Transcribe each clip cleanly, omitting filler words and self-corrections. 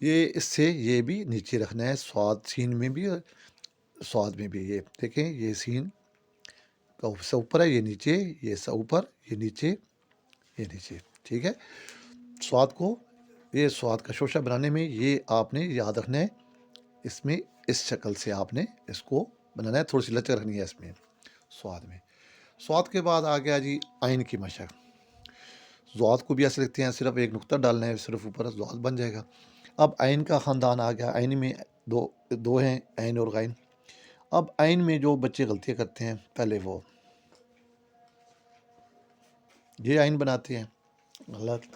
یہ اس سے یہ بھی نیچے رکھنا ہے، سواد سین میں بھی اور سواد میں بھی. یہ دیکھیں، یہ سین کا حصہ اوپر ہے، یہ نیچے، یہ حصہ اوپر، یہ نیچے، یہ نیچے. ٹھیک ہے. سواد کو، یہ سواد کا شوشہ بنانے میں یہ آپ نے یاد رکھنا ہے. اس میں اس شکل سے آپ نے اس کو بنانا ہے، تھوڑی سی لچک رکھنی ہے اس میں سواد میں. سواد کے بعد آ گیا جی عین کی مشق. زواد کو بھی ایسے لکھتے ہیں، صرف ایک نقطہ ڈالنا ہے، صرف اوپر زواد بن جائے گا. اب عین کا خاندان آ گیا. عین میں دو ہیں، عین اور غین. اب عین میں جو بچے غلطیاں کرتے ہیں، پہلے وہ یہ عین بناتے ہیں، غلط.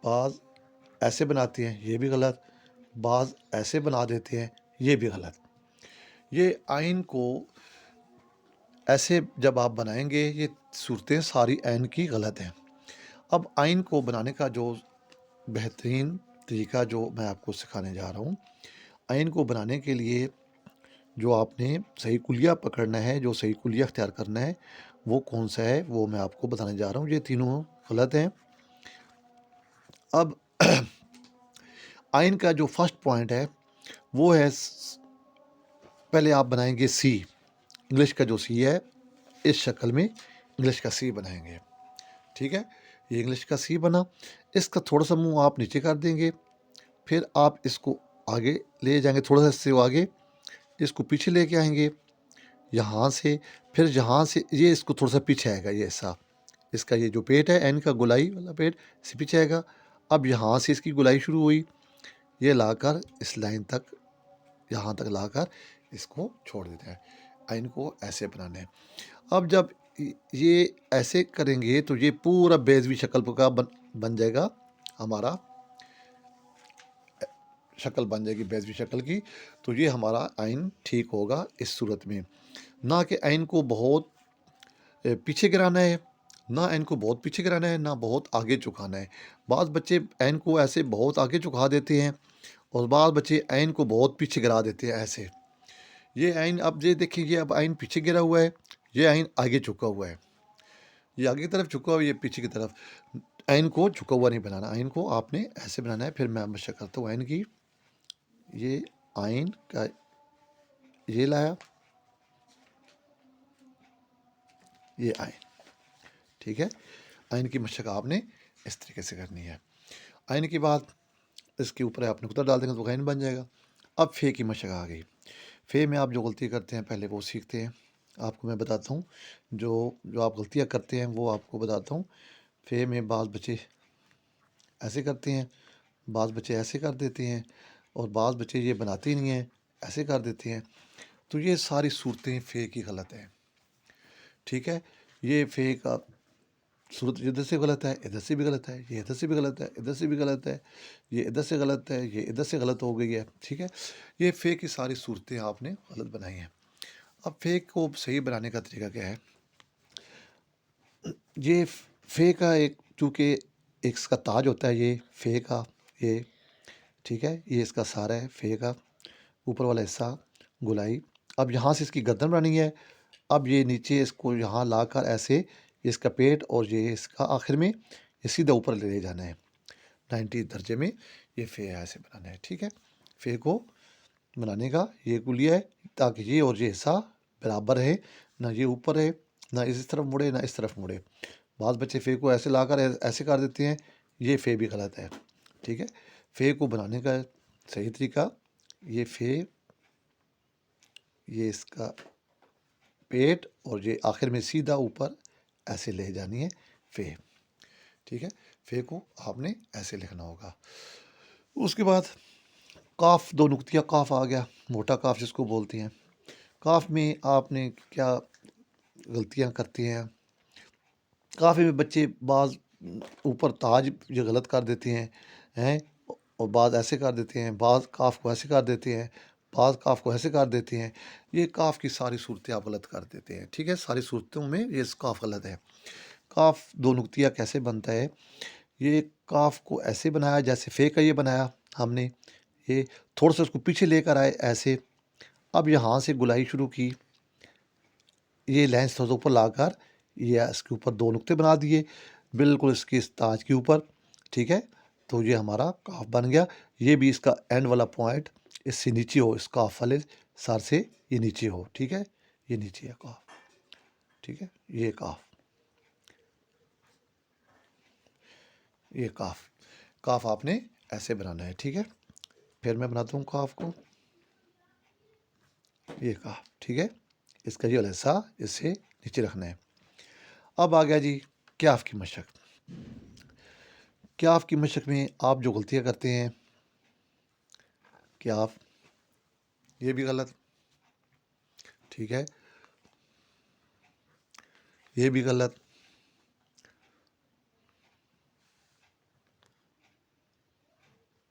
بعض ایسے بناتے ہیں، یہ بھی غلط. بعض ایسے بنا دیتے ہیں، یہ بھی غلط. یہ عین کو ایسے جب آپ بنائیں گے، یہ صورتیں ساری عین کی غلط ہیں. اب عین کو بنانے کا جو بہترین طریقہ جو میں آپ کو سکھانے جا رہا ہوں، عین کو بنانے کے لیے جو آپ نے صحیح کلیہ پکڑنا ہے، جو صحیح کلیہ اختیار کرنا ہے، وہ کون سا ہے، وہ میں آپ کو بتانے جا رہا ہوں. یہ تینوں غلط ہیں. اب عین کا جو فرسٹ پوائنٹ ہے وہ ہے، پہلے آپ بنائیں گے سی. انگلش کا جو سی ہے، اس شکل میں انگلش کا سی بنائیں گے. ٹھیک ہے. یہ انگلش کا سی بنا. اس کا تھوڑا سا منہ آپ نیچے کر دیں گے. پھر آپ اس کو آگے لے جائیں گے، تھوڑا سا اس سے آگے، اس کو پیچھے لے کے آئیں گے یہاں سے. پھر یہاں سے یہ اس کو تھوڑا سا پیچھے آئے گا، یہ حصہ اس کا، یہ جو پیٹ ہے این کا، گولائی والا پیٹ، اس سے پیچھے آئے گا. اب یہاں سے اس کی گولائی شروع ہوئی، یہ لا کر اس لائن تک، یہاں تک لا کر اس کو چھوڑ دیتے ہیں. عین کو ایسے بنانا ہے. اب جب یہ ایسے کریں گے تو یہ پورا بیضوی شکل کا بن جائے گا. ہمارا شکل بن جائے گی بیضوی شکل کی. تو یہ ہمارا عین ٹھیک ہوگا اس صورت میں. نہ کہ عین کو بہت پیچھے گرانا ہے، نہ عین کو بہت پیچھے گرانا ہے، نہ بہت آگے چکانا ہے. بعض بچے عین کو ایسے بہت آگے چکا دیتے ہیں، اور بعض بچے عین کو بہت پیچھے گرا دیتے ہیں ایسے. یہ عین، اب یہ دیکھیں، یہ اب عین پیچھے گرا ہوا ہے، یہ عین آگے چکا ہوا ہے. یہ آگے کی طرف چکا ہوا ہے، یہ پیچھے کی طرف. عین کو چکا ہوا نہیں بنانا، عین کو آپ نے ایسے بنانا ہے. پھر میں مشق کرتا ہوں عین کی. یہ عین کا یہ لایا، یہ عین. ٹھیک ہے. عین کی مشق آپ نے اس طریقے سے کرنی ہے. عین کے بعد اس کے اوپر آپ نقطہ ڈال دیں گے تو عین بن جائے گا. اب فے کی مشق آ گئی. فے میں آپ جو غلطی کرتے ہیں پہلے وہ سیکھتے ہیں. آپ کو میں بتاتا ہوں، جو آپ غلطیاں کرتے ہیں وہ آپ کو بتاتا ہوں. فے میں بعض بچے ایسے کرتے ہیں، بعض بچے ایسے کر دیتے ہیں، اور بعض بچے یہ بناتے ہی نہیں ہیں، ایسے کر دیتے ہیں. تو یہ ساری صورتیں فے کی غلط ہیں. ٹھیک ہے. یہ فے کا صورت ادھر سے غلط ہے، ادھر سے بھی غلط ہے، یہ ادھر سے بھی غلط ہے، ادھر سے بھی غلط ہے، یہ ادھر سے غلط ہے، یہ ادھر سے غلط ہو گئی ہے. ٹھیک ہے. یہ فے کی ساری صورتیں آپ نے غلط بنائی ہیں. اب فے کو صحیح بنانے کا طریقہ کیا ہے؟ یہ فے کا ایک، چونکہ ایک اس کا تاج ہوتا ہے، یہ فے کا، یہ ٹھیک ہے، یہ اس کا سارا ہے فے کا اوپر والا حصہ، گولائی. اب یہاں سے اس کی گردن بنانی ہے. اب یہ نیچے اس کو یہاں لا کر ایسے، اس کا پیٹ اور یہ اس کا آخر میں یہ سیدھا اوپر لے جانا ہے 90 درجے میں. یہ فے ایسے بنانا ہے. ٹھیک ہے. فے کو بنانے کا یہ کلیہ ہے، تاکہ یہ اور یہ حصہ برابر ہے، نہ یہ اوپر ہے، نہ اس طرف مڑے، نہ اس طرف مڑے. بعض بچے فے کو ایسے لا کر ایسے کر دیتے ہیں، یہ فے بھی غلط ہے. ٹھیک ہے. فے کو بنانے کا صحیح طریقہ، یہ فے، یہ اس کا پیٹ اور یہ آخر میں سیدھا اوپر ایسے لے جانی ہے فے. ٹھیک ہے. فے کو آپ نے ایسے لکھنا ہوگا. اس کے بعد قاف، دو نقطیہ قاف آ گیا، موٹا قاف جس کو بولتے ہیں. قاف میں آپ نے کیا غلطیاں کرتے ہیں؟ قاف میں بچے بعض اوپر تاج یہ غلط کر دیتے ہیں، اور بعض ایسے کر دیتے ہیں، بعض قاف کو ایسے کر دیتے ہیں، بعض قاف کو ایسے کر دیتے ہیں. یہ قاف کی ساری صورتیں آپ غلط کر دیتے ہیں. ٹھیک ہے. ساری صورتوں میں یہ قاف غلط ہے. قاف دو نقطیہ کیسے بنتا ہے؟ یہ قاف کو ایسے بنایا جیسے فے کا یہ بنایا ہم نے. یہ تھوڑا سا اس کو پیچھے لے کر آئے ایسے. اب یہاں سے گلائی شروع کی، یہ لینس تھوڑا سا اوپر لا کر یہ اس کے اوپر دو نقطے بنا دیے، بالکل اس کی اس تاج کے اوپر. ٹھیک ہے. تو یہ ہمارا کاف بن گیا. یہ بھی اس کا اینڈ والا پوائنٹ اس سے نیچے ہو, اس کاف والے سر سے یہ نیچے ہو. ٹھیک ہے, یہ نیچے ہے کاف. ٹھیک ہے, یہ کاف, یہ کاف. کاف آپ نے ایسے بنانا ہے. ٹھیک ہے, پھر میں بناتا ہوں کاف کو. یہ کاف. ٹھیک ہے, اس کا یہ والا حصہ اس سے نیچے رکھنا ہے. اب آ گیا جی کیاف کی مشق. کیاف کی مشق میں آپ جو غلطیاں کرتے ہیں, کیاف یہ بھی غلط. ٹھیک ہے, یہ بھی غلط.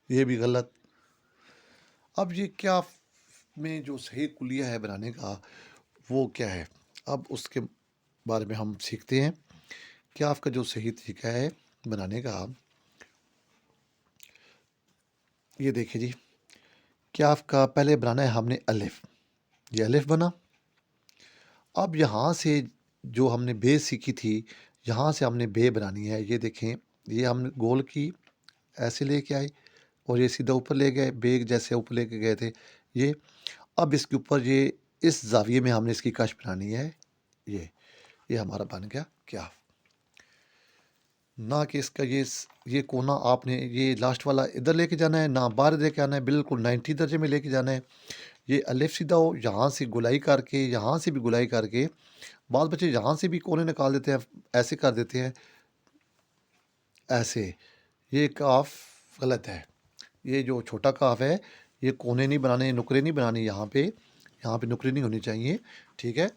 یہ بھی غلط. اب یہ کیاف میں جو صحیح کلیہ ہے بنانے کا وہ کیا ہے, اب اس کے بارے میں ہم سیکھتے ہیں. کیاف کا جو صحیح طریقہ ہے بنانے کا, یہ دیکھیں جی. کیاف کا پہلے بنانا ہے ہم نے الف. یہ الف بنا. اب یہاں سے جو ہم نے بے سیکھی تھی, یہاں سے ہم نے بے بنانی ہے. یہ دیکھیں, یہ ہم نے گول کی ایسے لے کے آئے اور یہ سیدھا اوپر لے گئے, بے جیسے اوپر لے کے گئے تھے یہ. اب اس کے اوپر یہ اس زاویے میں ہم نے اس کی کش بنانی ہے. یہ ہمارا بن گیا کیاف. نہ کہ اس کا یہ کونا آپ نے یہ لاسٹ والا ادھر لے کے جانا ہے, نہ باہر لے کے آنا ہے, بالکل 90 درجے میں لے کے جانا ہے. یہ الف سیدھا ہو, یہاں سے گلائی کر کے, یہاں سے بھی گلائی کر کے. بعض بچے یہاں سے بھی کونے نکال دیتے ہیں, ایسے کر دیتے ہیں ایسے. یہ کاف غلط ہے. یہ جو چھوٹا کاف ہے یہ کونے نہیں بنانے, نکرے نہیں بنانے. یہاں پہ نکرے نہیں ہونی چاہیے. ٹھیک ہے,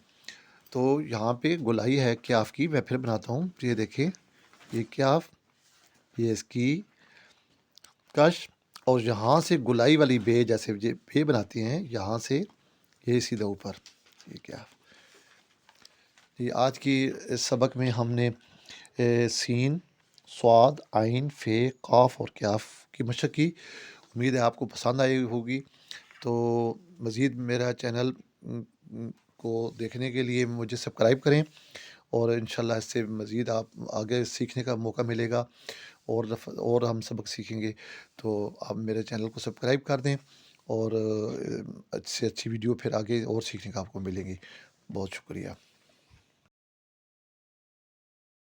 تو یہاں پہ گلائی ہے کیاف کی. میں پھر بناتا ہوں. یہ دیکھیں, یہ کیاف, یہ اس کی کش, اور یہاں سے گلائی والی بے جیسے یہ بے بناتے ہیں, یہاں سے یہ سیدھا اوپر. یہ کیاف. یہ آج کی سبق میں ہم نے سین, صاد, عین, فے, قاف اور کیاف کی مشق کی. امید ہے آپ کو پسند آئی ہوگی. تو مزید میرا چینل کو دیکھنے کے لیے مجھے سبسکرائب کریں, اور انشاءاللہ اس سے مزید آپ آگے سیکھنے کا موقع ملے گا, اور ہم سبق سیکھیں گے. تو آپ میرے چینل کو سبسکرائب کر دیں, اور اچھی ویڈیو پھر آگے اور سیکھنے کا آپ کو ملیں گی. بہت شکریہ.